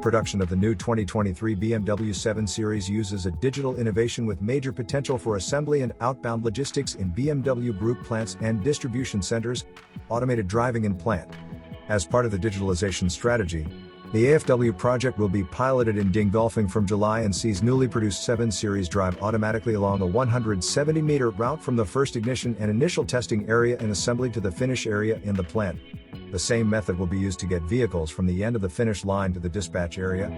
production of the new 2023 BMW 7 Series uses a digital innovation with major potential for assembly and outbound logistics in BMW Group plants and distribution centers, automated driving in plant. As part of the digitalization strategy, the AFW project will be piloted in Dingolfing from July and sees newly produced 7 Series drive automatically along a 170-meter route from the first ignition and initial testing area and assembly to the finish area in the plant. The same method will be used to get vehicles from the end of the finish line to the dispatch area.